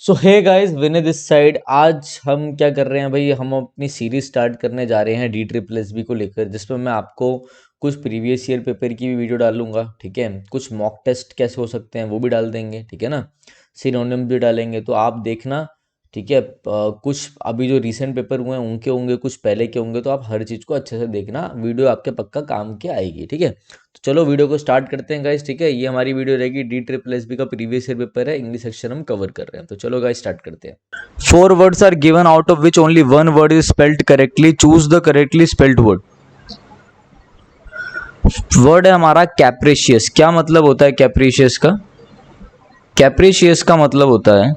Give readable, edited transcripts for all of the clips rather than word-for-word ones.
So hey guys, Vinay this side. आज हम क्या कर रहे हैं भाई, हम अपनी सीरीज स्टार्ट करने जा रहे हैं DSSB को लेकर, जिसमें मैं आपको कुछ प्रीवियस ईयर पेपर की भी वीडियो डालूंगा। ठीक है, कुछ मॉक टेस्ट कैसे हो सकते हैं वो भी डाल देंगे। ठीक है ना, सिनोनिम भी डालेंगे, तो आप देखना। ठीक है, कुछ अभी जो रीसेंट पेपर हुए हैं उनके होंगे, कुछ पहले के होंगे, तो आप हर चीज़ को अच्छे से देखना। वीडियो आपके पक्का काम की आएगी। ठीक है, तो चलो वीडियो को स्टार्ट करते हैं गाइस। ठीक है, ये हमारी वीडियो रहेगी DSSB का प्रीवियस ईयर पेपर है, इंग्लिश सेक्शन हम कवर कर रहे हैं। तो चलो गाइस स्टार्ट करते हैं। 4 words are given out of which only one word is spelled correctly. Choose the correctly spelled word. Word है हमारा कैप्रिशियस। क्या मतलब होता है कैप्रिशियस का? कैप्रिशियस का मतलब होता है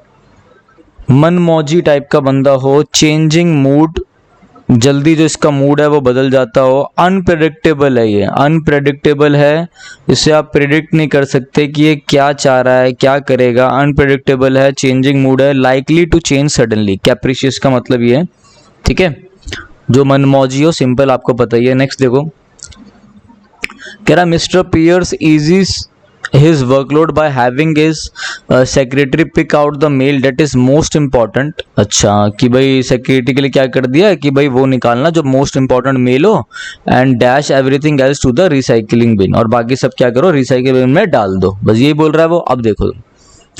मनमौजी टाइप का बंदा हो, चेंजिंग मूड, जल्दी जो इसका मूड है वो बदल जाता हो। अनप्रेडिक्टेबल है, ये अनप्रेडिक्टेबल है, इसे आप प्रिडिक्ट नहीं कर सकते कि ये क्या चाह रहा है, क्या करेगा। अनप्रेडिक्टेबल है, चेंजिंग मूड है, लाइकली टू चेंज सडनली। कैप्रिशियस का मतलब ये है। ठीक है, जो मनमौजी हो, सिंपल, आपको पता ही है। नेक्स्ट देखो, कह रहा mister Pierce eases his workload by having his secretary pick out the mail that is most important। अच्छा, कि भाई सेक्रेटरी के लिए क्या कर दिया कि भाई वो निकालना जो मोस्ट इंपॉर्टेंट मेल हो, and dash everything else to the recycling bin, और बाकी सब क्या करो रिसाइकलिंग बिन में डाल दो। बस यही बोल रहा है वो। अब देखो,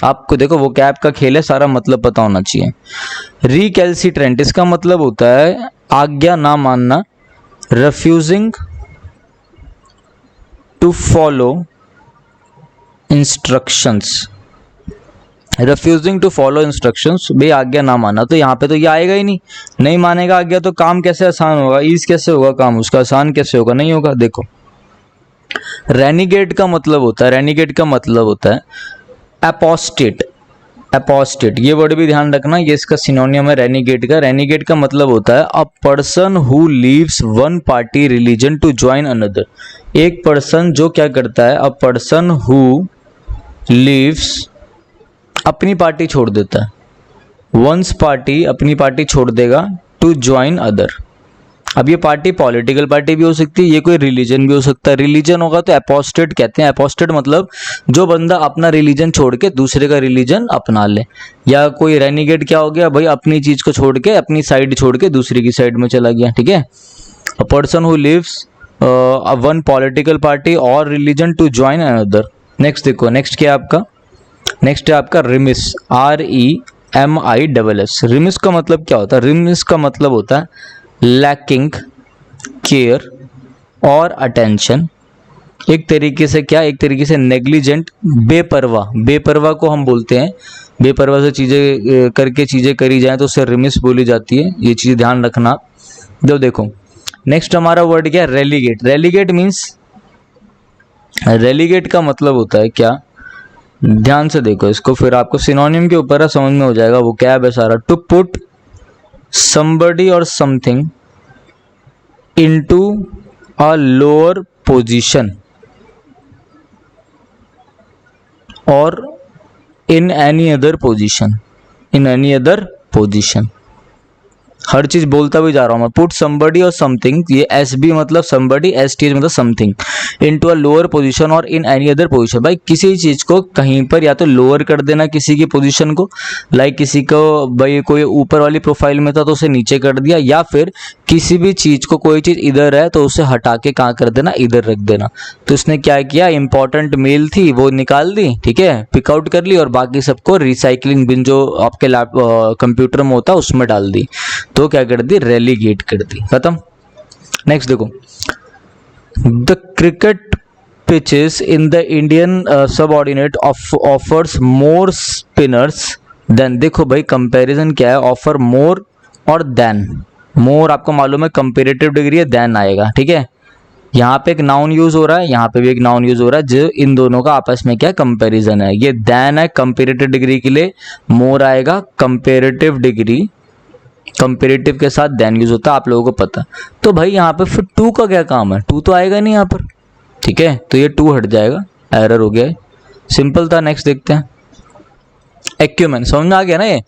आपको देखो वो कैप का खेल है, सारा मतलब पता होना चाहिए। रिकैल्सिट्रेंट, इसका मतलब होता है आज्ञा ना मानना। Refusing to follow instructions, refusing to follow instructions, भाई आज्ञा ना माना, तो यहाँ पे तो ये आएगा ही नहीं। नहीं मानेगा आज्ञा तो काम कैसे आसान होगा, ईज कैसे होगा काम उसका, आसान कैसे होगा, नहीं होगा। देखो, रेनिगेट का मतलब होता है, रेनिगेट का मतलब होता है एपोस्टेट। एपोस्टेट, ये वर्ड भी ध्यान रखना, ये इसका सिनोनियम है रेनिगेट का। रेनिगेट का मतलब होता है a person who leaves one party religion to join another. एक पर्सन जो क्या करता है, अ पर्सन हु लीव्स, अपनी पार्टी छोड़ देता है। वंस पार्टी, अपनी पार्टी छोड़ देगा, टू ज्वाइन अदर। अब ये पार्टी पॉलिटिकल पार्टी भी हो सकती है, ये कोई रिलीजन भी हो सकता है। रिलीजन होगा तो एपोस्टेट कहते हैं। एपोस्टेट मतलब जो बंदा अपना रिलीजन छोड़ के दूसरे का रिलीजन अपना ले। या कोई रेनिगेट क्या हो गया भाई, अपनी चीज को छोड़ के, अपनी साइड छोड़ के दूसरी की साइड में चला गया। ठीक है, a person who leaves one political party और religion to join another. Next देखो, नेक्स्ट क्या है आपका, नेक्स्ट है आपका रिमिस। REMISS। रिमिस का मतलब क्या होता है? रिमिस का मतलब होता है लैकिंग केयर और अटेंशन। एक तरीके से क्या, एक तरीके से नेग्लिजेंट, बेपरवाह। बेपरवाह को हम बोलते हैं, बेपरवाह से चीज़ें करके चीज़ें करी जाए तो उससे रिमिस बोली जाती है। ये चीज़ ध्यान रखना। जो देखो, नेक्स्ट हमारा वर्ड क्या है, रेलीगेट। रेलीगेट मीन्स, रेलीगेट का मतलब होता है क्या, ध्यान से देखो इसको, फिर आपको सिनोनिम के ऊपर समझ में हो जाएगा। वो क्या है सारा, to put somebody or something into a lower position or in any other position, in any other position। हर चीज बोलता भी जा रहा हूं मैं। पुट somebody और समथिंग, ये SB मतलब somebody, STH मतलब something, into a lower position और इन एनी अदर पोजीशन। भाई किसी चीज को कहीं पर या तो लोअर कर देना किसी की पोजीशन को, लाइक किसी को भाई कोई ऊपर वाली प्रोफाइल में था तो उसे नीचे कर दिया, या फिर किसी भी चीज को, कोई चीज इधर है तो उसे हटा के कहाँ कर देना, इधर रख देना। तो इसने क्या किया, इंपॉर्टेंट मेल थी वो निकाल दी, ठीक है, पिकआउट कर ली, और बाकी सबको रिसाइकलिंग बिन जो आपके कंप्यूटर में होता है उसमें डाल दी। तो क्या कर दी, रेलीगेट कर दी, खत्म। नेक्स्ट देखो, the cricket pitches in the Indian subordinate offers more spinners than. देखो भाई कंपैरिजन क्या है, ऑफर मोर और देन। मोर आपको मालूम है कंपेरेटिव डिग्री है, देन आएगा। ठीक है, यहाँ पे एक नाउन यूज हो रहा है, यहाँ पे भी एक नाउन यूज हो रहा है, जो इन दोनों का आपस में क्या कंपैरिजन है। ये देन है कंपेरेटिव डिग्री के लिए, मोर आएगा कंपेरेटिव डिग्री, कंपेरेटिव के साथ देन यूज होता है, आप लोगों को पता। तो भाई यहाँ पे फिर टू का क्या काम है, टू तो आएगा नहीं यहाँ पर। ठीक है, तो ये टू हट जाएगा, एरर हो गया है, सिंपल था। नेक्स्ट देखते हैं, एक्यूमेन। समझ में आ गया ना ये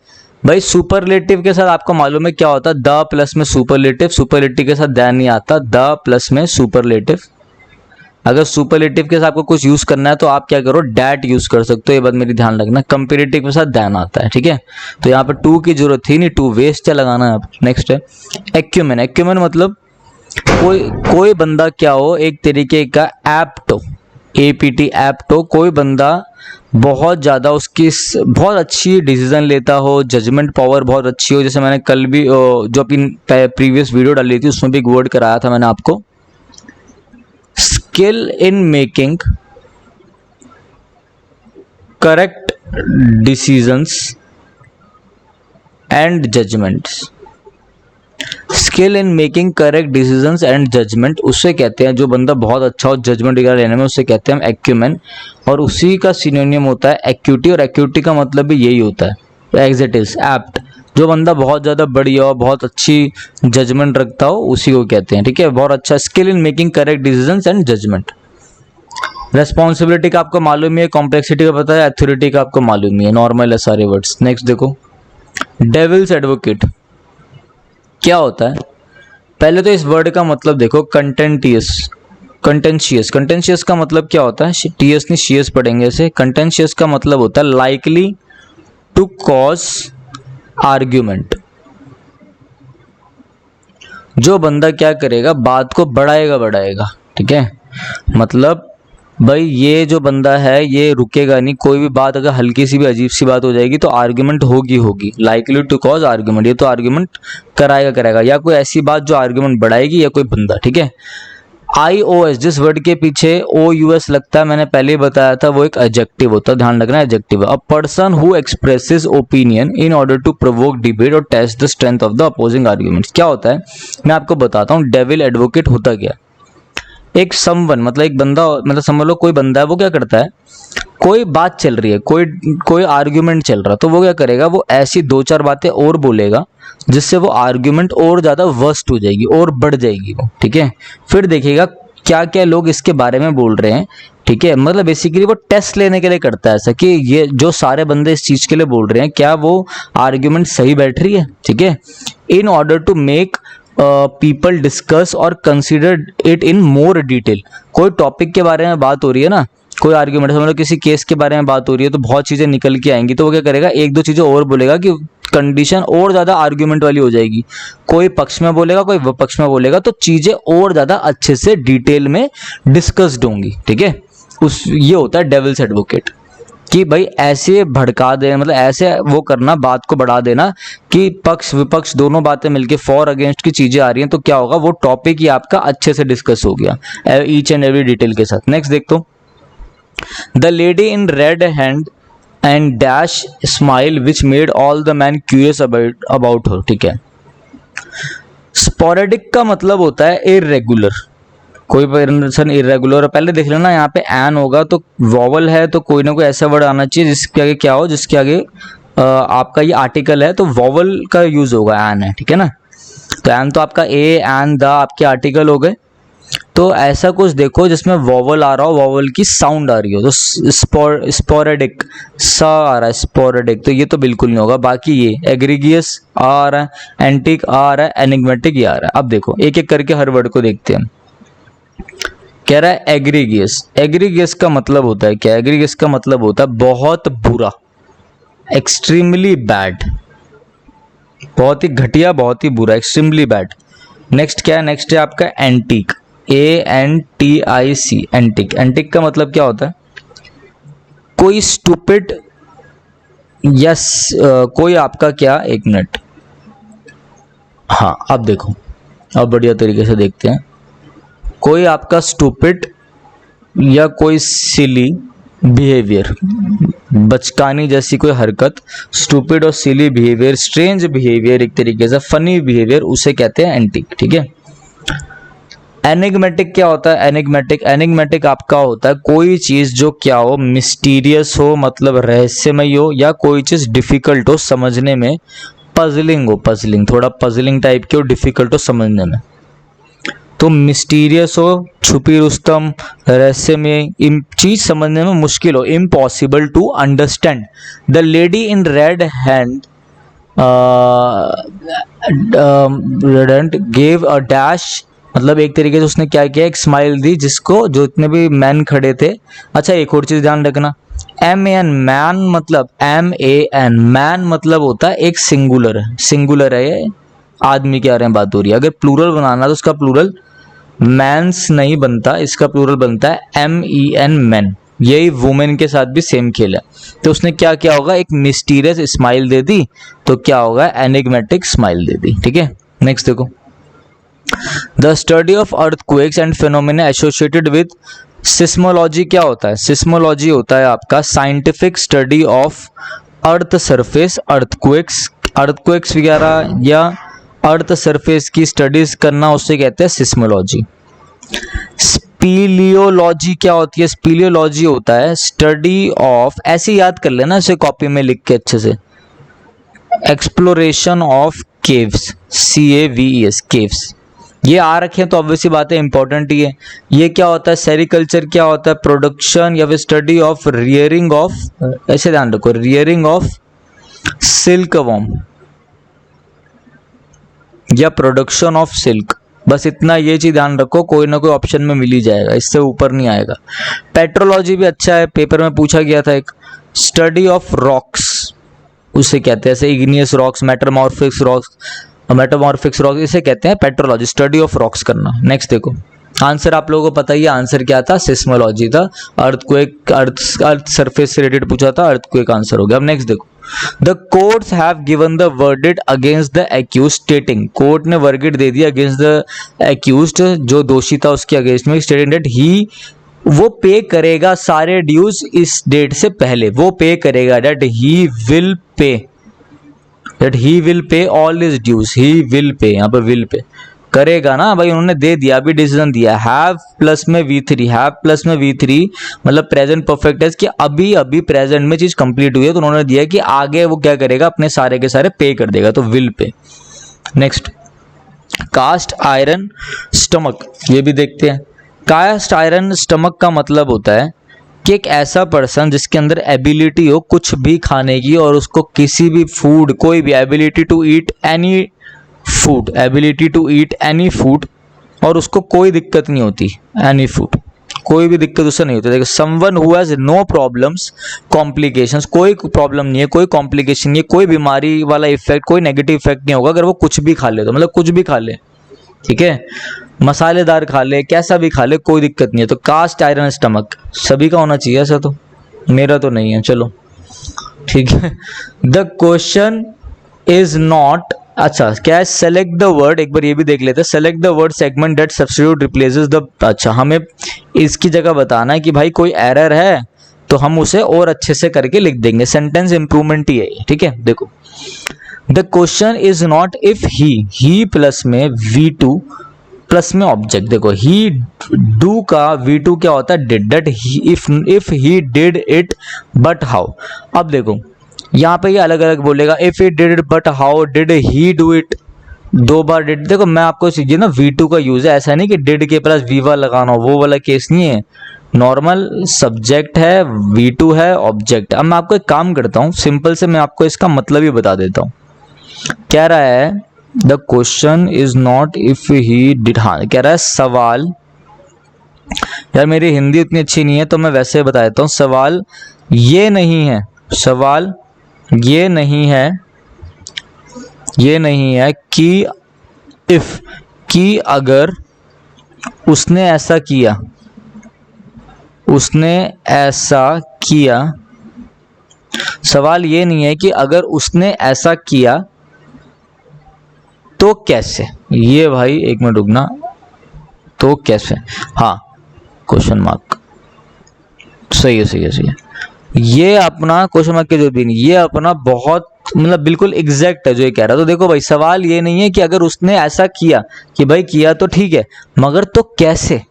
भाई। सुपरलेटिव के साथ आपको मालूम है क्या होता है, द प्लस में सुपरलेटिव, सुपरलेटिव के साथ देन नहीं आता, द प्लस में सुपरलेटिव। अगर सुपरलेटिव के साथ आपको कुछ यूज करना है तो आप क्या करो, डैट यूज कर सकते हो, ये बात मेरी ध्यान रखना। कंपेरेटिव के साथ दैन आता है, ठीक है। तो यहाँ पे टू की जरूरत थी नहीं, टू वेस्ट है लगाना है। नेक्स्ट है एक्यूमेन। एक्यूमेन मतलब कोई बंदा क्या हो, एक तरीके का एप्ट हो, APT एप्ट हो, कोई बंदा बहुत ज़्यादा उसकी बहुत अच्छी डिसीजन लेता हो, जजमेंट पावर बहुत अच्छी हो। जैसे मैंने कल भी जो अपनी प्रीवियस वीडियो डाली थी उसमें भी एक वर्ड कराया था मैंने आपको, skill in making correct decisions and judgements. Skill in making correct decisions and judgement, उससे कहते हैं जो बंदा बहुत अच्छा हो जजमेंट वगैरह लेने में, उससे कहते हैं हम एक्यूमेन। और उसी का सिनोनियम होता है एक्यूटी, और एक्यूटी का मतलब भी यही होता है, एग्जेक्टिव्स एप्ट। जो बंदा बहुत ज़्यादा बढ़िया हो, बहुत अच्छी जजमेंट रखता हो, उसी को कहते हैं, ठीक है। बहुत अच्छा skill in making correct decisions and judgement. Responsibility का आपको मालूम ही है, कॉम्प्लेक्सिटी का पता है, अथॉरिटी का आपको मालूम ही है, नॉर्मल है सारे वर्ड्स। नेक्स्ट देखो, डेविल्स एडवोकेट क्या होता है। पहले तो इस वर्ड का मतलब देखो, कंटेंटियस। कंटेंशियस का मतलब क्या होता है, टीएस नहीं शीएस पढ़ेंगे इसे। कंटेंशियस का मतलब होता है लाइकली टू कॉज आर्ग्यूमेंट। जो बंदा क्या करेगा, बात को बढ़ाएगा, ठीक है। मतलब भाई ये जो बंदा है ये रुकेगा नहीं, कोई भी बात अगर हल्की सी भी अजीब सी बात हो जाएगी तो आर्ग्यूमेंट होगी, लाइकली टू कॉज आर्ग्यूमेंट, ये तो आर्ग्यूमेंट कराएगा, या कोई ऐसी बात जो आर्ग्यूमेंट बढ़ाएगी, या कोई बंदा, ठीक है। IOS, जिस वर्ड के पीछे OUS लगता है, मैंने पहले ही बताया था, वो एक एडजेक्टिव होता है, ध्यान रखना, adjective. A person who expresses opinion in order to provoke debate और test the strength of the opposing arguments. क्या होता है मैं आपको बताता हूँ। डेविल एडवोकेट होता क्या, एक समवन मतलब एक बंदा, मतलब समझ लो कोई बंदा है, वो क्या करता है, कोई बात चल रही है, कोई आर्ग्यूमेंट चल रहा, तो वो क्या करेगा, वो ऐसी दो चार बातें और बोलेगा जिससे वो आर्ग्यूमेंट और ज़्यादा वर्स्ट हो जाएगी और बढ़ जाएगी वो, ठीक है। फिर देखिएगा क्या क्या लोग इसके बारे में बोल रहे हैं, ठीक है। मतलब बेसिकली वो टेस्ट लेने के लिए करता है ऐसा, कि ये जो सारे बंदे इस चीज़ के लिए बोल रहे हैं, क्या वो आर्ग्यूमेंट सही बैठ रही है, ठीक है। In order to make people discuss और consider it in more detail. कोई टॉपिक के बारे में बात हो रही है ना, कोई आर्ग्यूमेंट, समझ लो किसी केस के बारे में बात हो रही है, तो बहुत चीज़ें निकल के आएंगी, तो वो क्या करेगा, एक दो चीज़ें और बोलेगा कि कंडीशन और ज़्यादा आर्ग्यूमेंट वाली हो जाएगी। कोई पक्ष में बोलेगा, कोई विपक्ष में बोलेगा, तो चीज़ें और ज़्यादा अच्छे से डिटेल में डिस्कस्ड होंगी, ठीक है। ये होता है डेविल्स एडवोकेट, कि भाई ऐसे भड़का देना, मतलब ऐसे वो करना, बात को बढ़ा देना कि पक्ष विपक्ष दोनों बातें मिलके फॉर अगेंस्ट की चीजें आ रही हैं, तो क्या होगा, वो टॉपिक ही आपका अच्छे से डिस्कस हो गया ईच एंड एवरी डिटेल के साथ। नेक्स्ट देखो, the lady in red hand and dash smile which made all the man curious about her, ठीक है। स्पोरेडिक का मतलब होता है इर्रेगुलर, कोई पर्सन इरेगुलर। पहले देख लेना, यहाँ पे एन होगा तो वॉवल है, तो कोई ना कोई ऐसा वर्ड आना चाहिए जिसके आगे क्या हो, जिसके आगे आपका ये आर्टिकल है, तो वॉवल का यूज होगा, एन है, ठीक है ना। तो एन तो आपका ए एन द आपके आर्टिकल हो गए। तो ऐसा कुछ देखो जिसमें वॉवल आ रहा हो, वॉवल की साउंड आ रही हो, तो स्पोरेडिक सा आ रहा है, स्पोरेडिक, तो ये तो बिल्कुल नहीं होगा। बाकी ये एग्रीगियस आ रहा है, एंटिक आ रहा है, एनिग्मेटिक ये आ रहा है। अब देखो एक एक करके हर वर्ड को देखते हैं। कह रहा है एग्रीगियस। एग्रीगियस का मतलब होता है क्या, एग्रीगियस का मतलब होता है बहुत बुरा, एक्सट्रीमली बैड, बहुत ही घटिया, बहुत ही बुरा, एक्सट्रीमली बैड। नेक्स्ट क्या है, नेक्स्ट है आपका एंटीक, ANTIC, एंटिक। एंटिक का मतलब क्या होता है, कोई स्टूपिड, यस कोई आपका क्या, एक मिनट, हाँ अब देखो, अब बढ़िया तरीके से देखते हैं। कोई आपका स्टूपिड या कोई सिली बिहेवियर, बचकानी जैसी कोई हरकत, स्टूपिड और सिली बिहेवियर, स्ट्रेंज बिहेवियर, एक तरीके से फनी बिहेवियर, उसे कहते हैं एंटिक, ठीक है। एनिग्मेटिक क्या होता है, एनिग्मेटिक आपका होता है कोई चीज जो क्या हो, मिस्टीरियस हो, मतलब रहस्यमय हो, या कोई चीज डिफिकल्ट हो समझने में, पजलिंग हो, पजलिंग थोड़ा पजलिंग टाइप की हो, डिफिकल्ट हो समझने में। तो मिस्टीरियस हो, छुपी रुस्तम, रहस्य में, चीज समझने में मुश्किल हो, impossible to understand. The lady in red hand gave a dash मतलब एक तरीके से उसने क्या किया, एक स्माइल दी जिसको, जो इतने भी मैन खड़े थे। अच्छा एक और चीज ध्यान रखना, MAN मैन मतलब MAN मैन मतलब होता है एक सिंगुलर है ये, आदमी के बारे में बात हो रही है। अगर प्लूरल बनाना तो उसका प्लूरल मैंस नहीं बनता, इसका प्लूरल बनता है MEN मैन। यही वुमेन के साथ भी सेम खेल है। तो उसने क्या किया होगा, एक मिस्टीरियस स्माइल दे दी, तो क्या होगा, एनिग्मेटिक स्माइल दे दी। ठीक है, नेक्स्ट देखो, the study of earthquakes and phenomena associated with seismology. क्या होता है, सिस्मोलॉजी होता है आपका scientific study of earth surface, earthquakes वगैरह या अर्थ सरफेस की स्टडीज करना, उससे कहते हैं सिस्मोलॉजी। स्पीलियोलॉजी क्या होती है, स्पीलियोलॉजी होता है स्टडी ऑफ, ऐसे याद कर लेना इसे कॉपी में लिख के अच्छे से, exploration of caves, CAVES caves. ये आ रखे हैं तो ऑब्वियसली बात है इंपॉर्टेंट ही है। ये क्या होता है, सेरिकल्चर क्या होता है, प्रोडक्शन या फिर स्टडी ऑफ रियरिंग ऑफ, ऐसे ध्यान रखो, रियरिंग ऑफ सिल्क वॉर्म या प्रोडक्शन ऑफ सिल्क, बस इतना ये चीज ध्यान रखो, कोई ना कोई ऑप्शन में मिल ही जाएगा, इससे ऊपर नहीं आएगा। पेट्रोलॉजी भी अच्छा है, पेपर में पूछा गया था एक, स्टडी ऑफ रॉक्स उसे कहते हैं, ऐसे इग्नियस रॉक्स, मेटामॉर्फिक्स रॉक्स इसे कहते हैं पेट्रोलॉजी, स्टडी ऑफ रॉक्स करना। नेक्स्ट देखो, आंसर आप लोगों को पता ही है, आंसर क्या था, सिस्मोलॉजी था। अर्थक्वेक, अर्थ सरफेस से रिलेटेड पूछा था, अर्थक्वेक आंसर हो गया। अब नेक्स्ट देखो, the courts have given the verdict against the accused स्टेटिंग, court ने वर्डिक्ट दे दिया अगेंस्ट द एक्यूज्ड, जो दोषी था उसके अगेंस्ट में, स्टेटिंग दैट ही, वो पे करेगा सारे ड्यूज इस डेट से पहले, वो पे करेगा, that he will pay all his dues, he will pay, यहाँ पर विल पे करेगा ना भाई, उन्होंने दे दिया, अभी डिसीजन दिया, हैव प्लस में V3 मतलब प्रेजेंट परफेक्ट टेंस कि अभी अभी प्रेजेंट में चीज कंप्लीट हुई है, तो उन्होंने दिया कि आगे वो क्या करेगा, अपने सारे के सारे पे कर देगा, तो will pay. Next, cast iron stomach, ये भी देखते हैं। कास्ट आयरन स्टमक का मतलब होता है कि एक ऐसा पर्सन जिसके अंदर एबिलिटी हो कुछ भी खाने की, और उसको किसी भी फूड, कोई भी ability to eat any food, और उसको कोई दिक्कत नहीं होती, एनी फूड, कोई भी दिक्कत उससे नहीं होती। देखो, someone who has no problems complications, कोई प्रॉब्लम नहीं है, कोई कॉम्प्लिकेशन नहीं है, कोई बीमारी वाला इफेक्ट, कोई नेगेटिव इफेक्ट नहीं होगा अगर वो कुछ भी खा ले, तो मतलब कुछ भी खा ले, ठीक है, मसालेदार खा ले, कैसा भी खा ले, कोई दिक्कत नहीं है। तो कास्ट आयरन स्टमक सभी का होना चाहिए, ऐसा तो मेरा तो नहीं है, चलो ठीक है। द क्वेश्चन इज नॉट, अच्छा क्या है, सेलेक्ट द वर्ड, एक बार ये भी देख लेते हैं, select the word segment that substitute replaces the, अच्छा हमें इसकी जगह बताना है कि भाई कोई एरर है तो हम उसे और अच्छे से करके लिख देंगे, सेंटेंस इंप्रूवमेंट ही है ये, ठीक है। देखो, the question is not if he plus में V2 प्लस में ऑब्जेक्ट, देखो ही डू का V2 क्या होता है, did, that if he did it but how. अब देखो यहाँ पे ये अलग अलग बोलेगा, if he did it but how did he do it, दो बार डिड, देखो मैं आपको सीखिए ना, V2 का यूज है, ऐसा नहीं कि डिड के प्लस V1 लगाना, वो वाला केस नहीं है, नॉर्मल सब्जेक्ट है, V2 है, ऑब्जेक्ट। अब मैं आपको एक काम करता हूँ, सिंपल से मैं आपको इसका मतलब ही बता देता हूँ। कह रहा है the question is not if he did, हाँ कह रहा है सवाल, यार मेरी हिंदी इतनी अच्छी नहीं है तो मैं वैसे बता देता हूँ, सवाल ये नहीं है, सवाल ये नहीं है कि इफ, कि अगर उसने ऐसा किया, सवाल ये नहीं है कि अगर उसने ऐसा किया तो कैसे, ये भाई एक मिनट रुकना, तो कैसे, हाँ क्वेश्चन मार्क, सही है, ये अपना क्वेश्चन मार्क की जरूरत भी नहीं, ये अपना बहुत मतलब बिल्कुल एग्जैक्ट है जो ये कह रहा है। तो देखो भाई, सवाल ये नहीं है कि अगर उसने ऐसा किया, कि भाई किया तो ठीक है, मगर तो कैसे,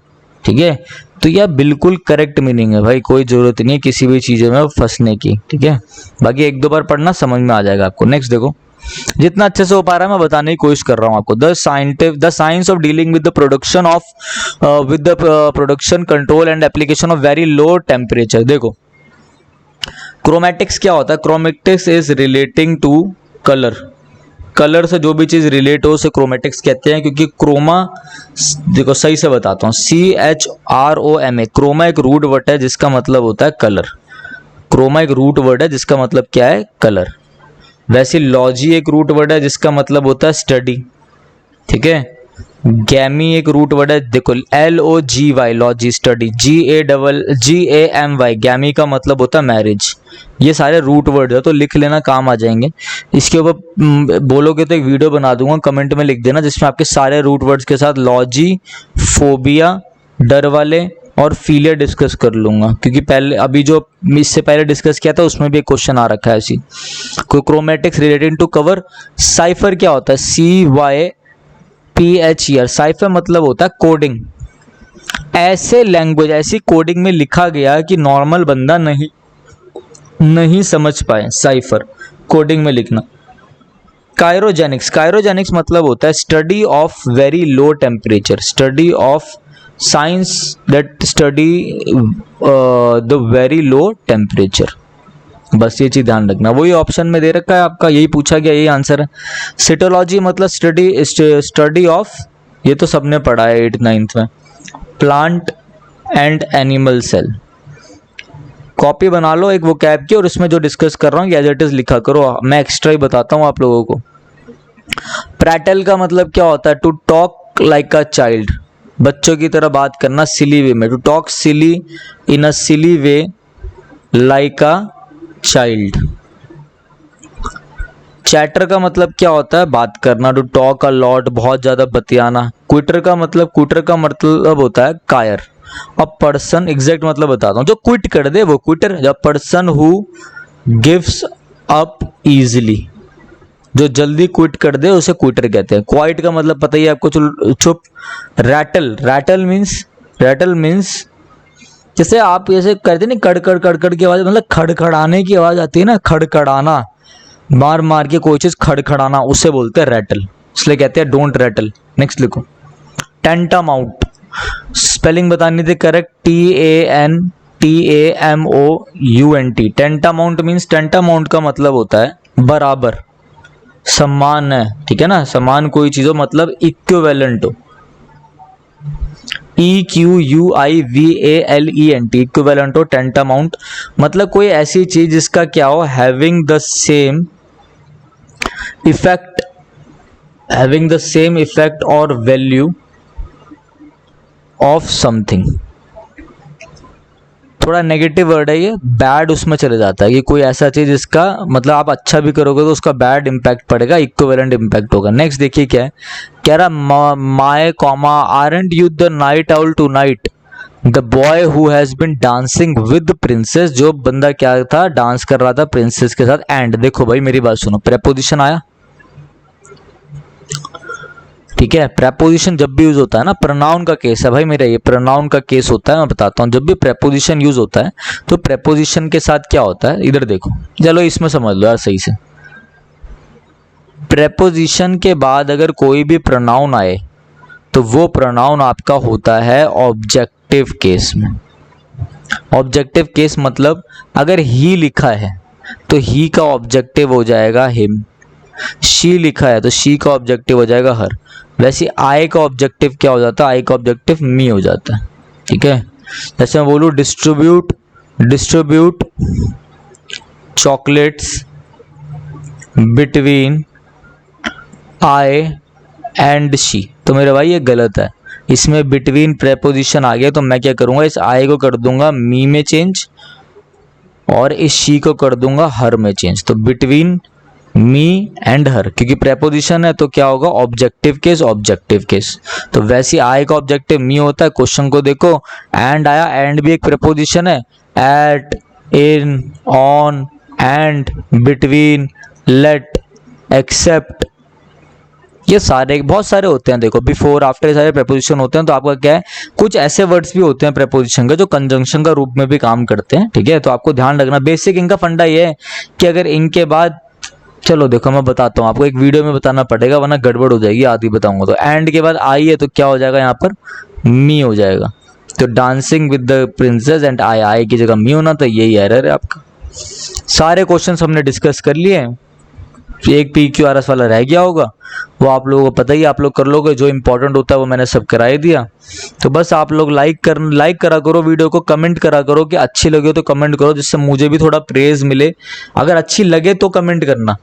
ठीक है, तो यह बिल्कुल करेक्ट मीनिंग है भाई, कोई जरूरत नहीं है किसी भी चीज़ों में फंसने की, ठीक है। बाकी एक दो बार पढ़ना समझ में आ जाएगा आपको। नेक्स्ट देखो, जितना अच्छे से हो पा रहा है मैं बताने की कोशिश कर रहा हूं आपको। The science of dealing with the production control and application of very low temperature. देखो, क्रोमैटिक्स क्या होता है, chromatics is relating to colour, colour से जो भी चीज रिलेट हो उसे क्रोमेटिक्स कहते हैं, क्योंकि क्रोमा, देखो सही से बताता हूँ, CHROMA, क्रोमा एक रूट वर्ड है जिसका मतलब होता है कलर। क्रोमा एक रूट वर्ड है जिसका मतलब क्या है, कलर। वैसे लॉजी एक रूट वर्ड है जिसका मतलब होता है स्टडी, ठीक है। गैमी एक रूट वर्ड है, देखो LOGY, लॉजी स्टडी, GAMY, गैमी का मतलब होता है मैरिज। ये सारे रूट वर्ड है, तो लिख लेना, काम आ जाएंगे। इसके ऊपर बोलोगे तो एक वीडियो बना दूंगा, कमेंट में लिख देना, जिसमें आपके सारे रूट वर्ड्स के साथ लॉजी, फोबिया, डर वाले और फीलियर डिस्कस कर लूंगा, क्योंकि पहले अभी जो इससे पहले डिस्कस किया था उसमें भी एक क्वेश्चन आ रखा है ऐसी। कोई chromatics related to cover. Cipher क्या होता है, CYPHER, साइफर मतलब होता है कोडिंग। ऐसे लैंग्वेज, ऐसी कोडिंग में लिखा गया कि नॉर्मल बंदा नहीं समझ पाए, साइफर कोडिंग में लिखना। कायरोजेनिक्स, कायरोजेनिक्स मतलब होता है study of very low temperature, study of science that study the very low temperature. बस ये चीज ध्यान रखना, वही ऑप्शन में दे रखा है आपका, यही पूछा गया, यही आंसर है। सिटोलॉजी मतलब स्टडी ऑफ, ये तो सबने पढ़ा है 8th 9th में, plant and animal cell. Copy बना लो एक वोकैब की, और इसमें जो डिस्कस कर रहा हूँ एज इट इज लिखा करो, मैं एक्स्ट्रा ही बताता हूँ आप लोगों को। प्रैटल का मतलब क्या होता है, to talk like a child, बच्चों की तरह बात करना सिली वे में, to talk silly in a silly way like a child. Chatter का मतलब क्या होता है, बात करना, टू टॉक अ लॉट, बहुत ज्यादा बतियाना। क्विटर का मतलब होता है कायर। अब पर्सन एग्जैक्ट मतलब बताता हूँ, जो क्विट कर दे वो क्विटर, जब person who gives up easily, जो जल्दी क्विट कर दे उसे क्विटर कहते हैं। क्वाइट का मतलब पता ही है आपको, चुप। रैटल मीन्स जैसे आप ऐसे करते नहीं, कड़कड़ कड़कड़ की आवाज, मतलब खड़खड़ाने की आवाज आती है ना, खड़खड़ाना, मार मार के कोई चीज खड़खड़ाना, उसे बोलते हैं रैटल, इसलिए कहते हैं डोंट रैटल। नेक्स्ट लिखो, टेंटामाउंट, स्पेलिंग बतानी थी करेक्ट, TANTAMOUNT। टेंटामाउंट मीन्स, टेंटामाउंट का मतलब होता है बराबर, समान है, ठीक है ना, समान कोई चीज हो, मतलब इक्विवेलेंट हो। EQUIVALENT, इक्विवेलेंट हो। टेंटामाउंट मतलब कोई ऐसी चीज जिसका क्या हो, हैविंग द सेम इफेक्ट और वैल्यू ऑफ समथिंग। थोड़ा नेगेटिव वर्ड है ये, बैड उसमें चले जाता है, कि कोई ऐसा चीज जिसका मतलब आप अच्छा भी करोगे तो उसका बैड इंपैक्ट पड़ेगा, इक्विवेलेंट इंपैक्ट होगा। नेक्स्ट देखिए क्या है, कह रहा my comma aren't you the night owl tonight, the boy who has been dancing with princess, जो बंदा क्या था, डांस कर रहा था प्रिंसेस के साथ। एंड देखो भाई मेरी बात सुनो, प्रेपोजिशन आया, ठीक है। प्रेपोजिशन जब भी यूज होता है ना, प्रोनाउन का केस है भाई मेरा, ये प्रोनाउन का केस होता है, मैं बताता हूँ। जब भी प्रेपोजिशन यूज होता है तो प्रेपोजिशन के साथ क्या होता है, इधर देखो, चलो इसमें समझ लो यार सही से। प्रेपोजिशन के बाद अगर कोई भी प्रोनाउन आए तो वो प्रोनाउन आपका होता है ऑब्जेक्टिव केस में। ऑब्जेक्टिव केस मतलब अगर ही लिखा है तो ही का ऑब्जेक्टिव हो जाएगा हिम, शी लिखा है तो शी का ऑब्जेक्टिव हो जाएगा हर। वैसे आई का ऑब्जेक्टिव क्या हो जाता है, आई का ऑब्जेक्टिव मी हो जाता है, ठीक है। जैसे मैं बोलूँ distribute chocolates between I and she, तो मेरे भाई ये गलत है, इसमें बिटवीन प्रेपोजिशन आ गया, तो मैं क्या करूंगा, इस आई को कर दूंगा मी में चेंज और इस शी को कर दूंगा हर में चेंज, तो बिटवीन मी एंड हर, क्योंकि प्रेपोजिशन है तो क्या होगा, ऑब्जेक्टिव केस। तो वैसे आई का ऑब्जेक्टिव मी होता है। क्वेश्चन को देखो, एंड आया, एंड भी एक प्रेपोजिशन है, at, in, on, and, between, let, except, ये सारे बहुत सारे होते हैं, देखो बिफोर आफ्टर सारे प्रेपोजिशन होते हैं। तो आपका क्या है, कुछ ऐसे वर्ड्स भी होते हैं प्रेपोजिशन का जो कंजंक्शन का रूप में भी काम करते हैं, ठीक है। तो आपको ध्यान रखना, बेसिक इनका फंडा ये है कि अगर इनके बाद, चलो देखो मैं बताता हूँ आपको, एक वीडियो में बताना पड़ेगा वरना गड़बड़ हो जाएगी, आदि बताऊंगा। तो एंड के बाद आई है तो क्या हो जाएगा, यहाँ पर मी हो जाएगा। तो dancing with the princess and I की जगह मी होना, तो यही एरर है आपका। सारे क्वेश्चन हमने डिस्कस कर लिए हैं, एक PQRS वाला रह गया होगा, वो आप लोगों को पता ही, आप लोग कर लोगे। जो इंपॉर्टेंट होता है वो मैंने सब करा ही दिया। तो बस आप लोग लाइक करा करो वीडियो को, कमेंट करा करो कि अच्छी लगे तो कमेंट करो, जिससे मुझे भी थोड़ा प्रेज मिले। अगर अच्छी लगे तो कमेंट करना,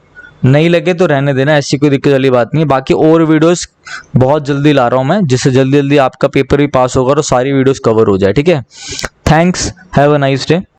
नहीं लगे तो रहने देना, ऐसी कोई दिक्कत वाली बात नहीं है। बाकी और वीडियोस बहुत जल्दी ला रहा हूँ मैं, जिससे जल्दी जल्दी आपका पेपर भी पास होगा और सारी वीडियोस कवर हो जाए, ठीक है। Thanks, have a nice day.